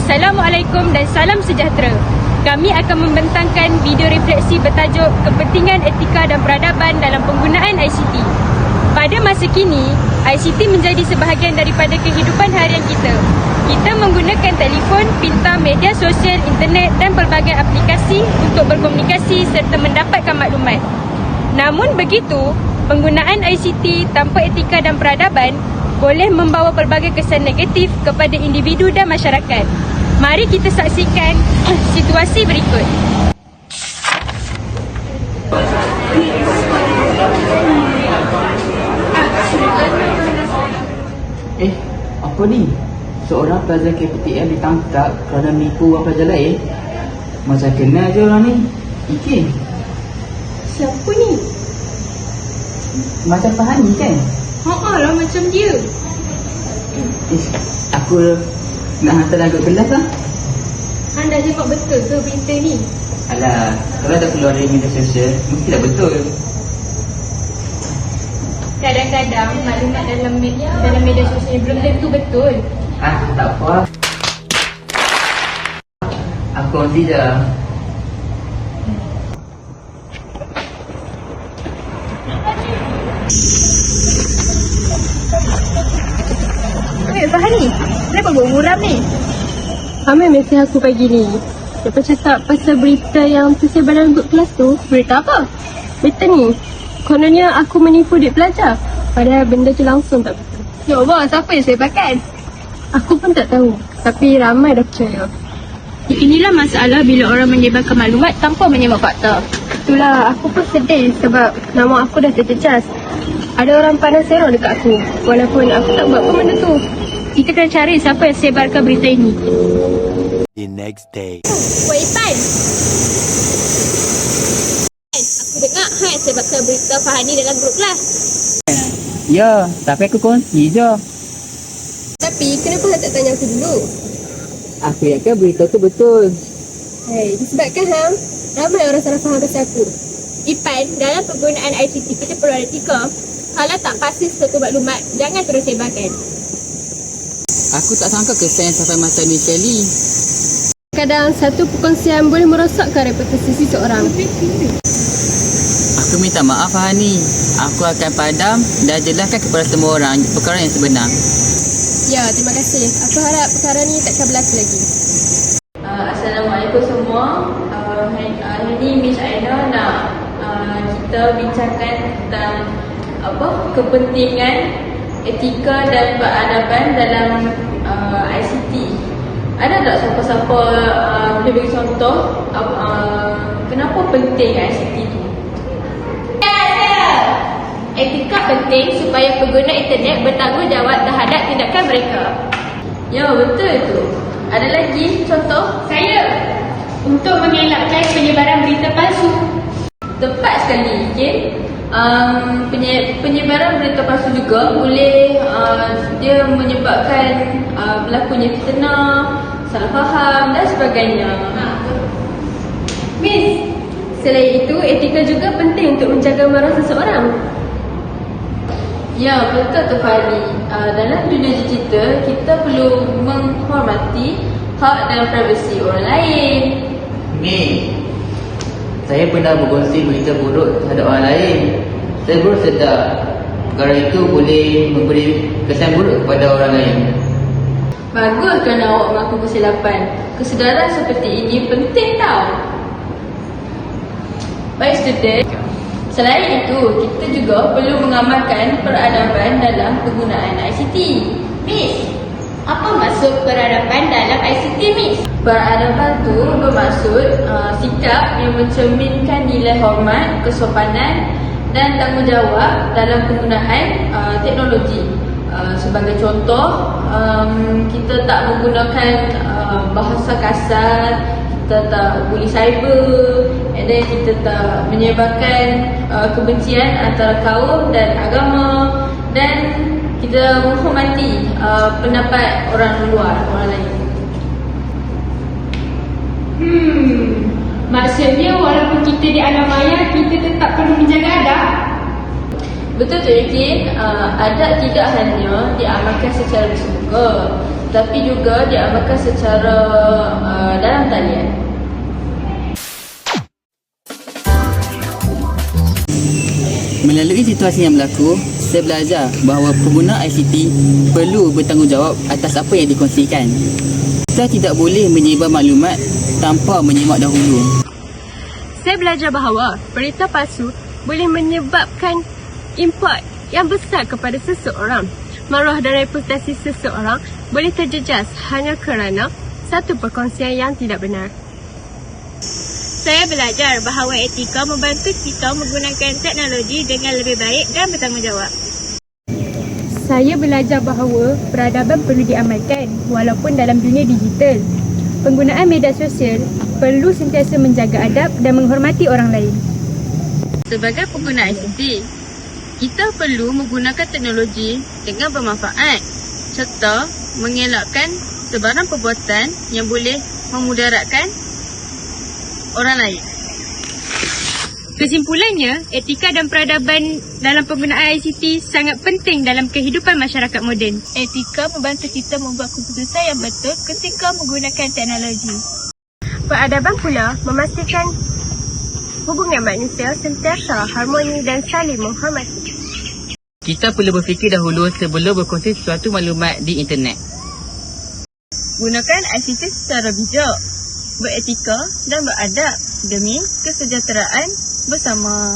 Assalamualaikum dan salam sejahtera. Kami akan membentangkan video refleksi bertajuk Kepentingan Etika dan Peradaban dalam Penggunaan ICT. Pada masa kini, ICT menjadi sebahagian daripada kehidupan harian kita. Kita menggunakan telefon, pintar, media sosial, internet dan pelbagai aplikasi untuk berkomunikasi serta mendapatkan maklumat. Namun begitu, penggunaan ICT tanpa etika dan peradaban boleh membawa pelbagai kesan negatif kepada individu dan masyarakat. Mari kita saksikan situasi berikut. Apa ni? Seorang pelajar KPTM ditangkap kerana menipu orang pelajar lain. Macam kenal je orang ni. Ikin. Siapa ni? Macam Fahani kan? Lah macam dia. Aku nak hantar lagu kelas lah. Anda cakap betul ke berita ni? Alah, kalau dah keluar dari media sosial, mestilah betul. Kadang-kadang maklumat dalam media sosial belum tentu betul. Tak apa. Aku nanti je. Fahani, kenapa buat muram ni? Amir mesej aku pagi ni. Lepas cakap pasal berita yang tersebar dalam grup kelas tu. Berita apa? Berita ni, kononnya aku menipu duit pelajar. Padahal benda tu langsung tak betul. Ya Allah, siapa yang sebarkan? Aku pun tak tahu, tapi ramai dah percaya. Inilah masalah bila orang menyebarkan maklumat tanpa menyebar fakta. Itulah, aku pun sedih sebab nama aku dah tercecas. Ada orang pandang serong dekat aku, walaupun aku tak buat pun benda tu. Kita kena cari siapa yang sebarkan berita ini. The next day. Wah, Ipan. Aku dengar Han sebarkan berita Fahani dalam grup kelas. Ya, tapi aku kongsi je. Tapi kenapa Han tak tanya aku dulu? Aku yakin berita tu betul. Hei, disebabkan Ham, ramai orang salah faham pasal aku. Ipan, dalam penggunaan ICT kita perlu ada etika. Kalau tak pasti suatu maklumat, jangan terus sebarkan. Aku tak sangka kesan sampai macam ni, Shelly. Kadang satu perkongsian boleh merosakkan reputasi seseorang. Aku minta maaf, Fahani. Aku akan padam dan jelaskan kepada semua orang perkara yang sebenar. Ya, terima kasih. Aku harap perkara ni takkan berlaku lagi. Assalamualaikum semua. Hari ni Miss Aina nak kita bincangkan tentang kepentingan etika dan peradaban dalam ICT. Ada tak siapa-siapa boleh bagi contoh kenapa penting ICT tu? Etika penting supaya pengguna internet bertanggungjawab terhadap tindakan mereka. Ya, betul tu. Ada lagi contoh? Untuk mengelakkan penyebaran berita palsu. Tepat sekali, okay? Penyebaran berita palsu juga boleh dia menyebabkan berlakunya fitnah, salah faham dan sebagainya. Miss, selain itu, etika juga penting untuk menjaga maruah seseorang. Ya, betul tu Fahani. Dalam dunia digital, kita perlu menghormati hak dan privasi orang lain. Ni, saya pernah berkongsi berita buruk terhadap orang lain. Saya baru sedar perkara itu boleh memberi kesan buruk kepada orang lain. Bagus kerana awak mengaku kesilapan. Kesedaran seperti ini penting tau. Baik student, selain itu kita juga perlu mengamalkan peradaban dalam penggunaan ICT. Miss, apa maksud peradaban dalam ICT, Miss? Peradaban tu bermaksud sikap yang mencerminkan nilai hormat, kesopanan dan tanggungjawab dalam penggunaan teknologi. Sebagai contoh, kita tak menggunakan bahasa kasar, kita tak bully cyber, and then kita tak menyebarkan kebencian antara kaum dan agama, dan kita menghormati pendapat orang luar, orang lain. Maksudnya walaupun kita di alam maya, kita tetap perlu menjaga adab? Betul Cik Yakin, adat tidak hanya diamalkan secara terbuka, tapi juga diamalkan secara dalam talian. Melalui situasi yang berlaku, saya belajar bahawa pengguna ICT perlu bertanggungjawab atas apa yang dikongsikan. Kita tidak boleh menyebar maklumat tanpa menyimak dahulu. Saya belajar bahawa berita palsu boleh menyebabkan impak yang besar kepada seseorang. Maruah dan reputasi seseorang boleh terjejas hanya kerana satu perkongsian yang tidak benar. Saya belajar bahawa etika membantu kita menggunakan teknologi dengan lebih baik dan bertanggungjawab. Saya belajar bahawa peradaban perlu diamalkan walaupun dalam dunia digital. Penggunaan media sosial perlu sentiasa menjaga adab dan menghormati orang lain. Sebagai pengguna ICT, kita perlu menggunakan teknologi dengan bermanfaat serta mengelakkan sebarang perbuatan yang boleh memudaratkan orang lain. Kesimpulannya, etika dan peradaban dalam penggunaan ICT sangat penting dalam kehidupan masyarakat moden. Etika membantu kita membuat keputusan yang betul ketika menggunakan teknologi. Peradaban pula memastikan hubungan manusia sentiasa harmoni dan saling menghormati. Kita perlu berfikir dahulu sebelum berkongsi sesuatu maklumat di internet. Gunakan ICT secara bijak, beretika dan beradab demi kesejahteraan bersama.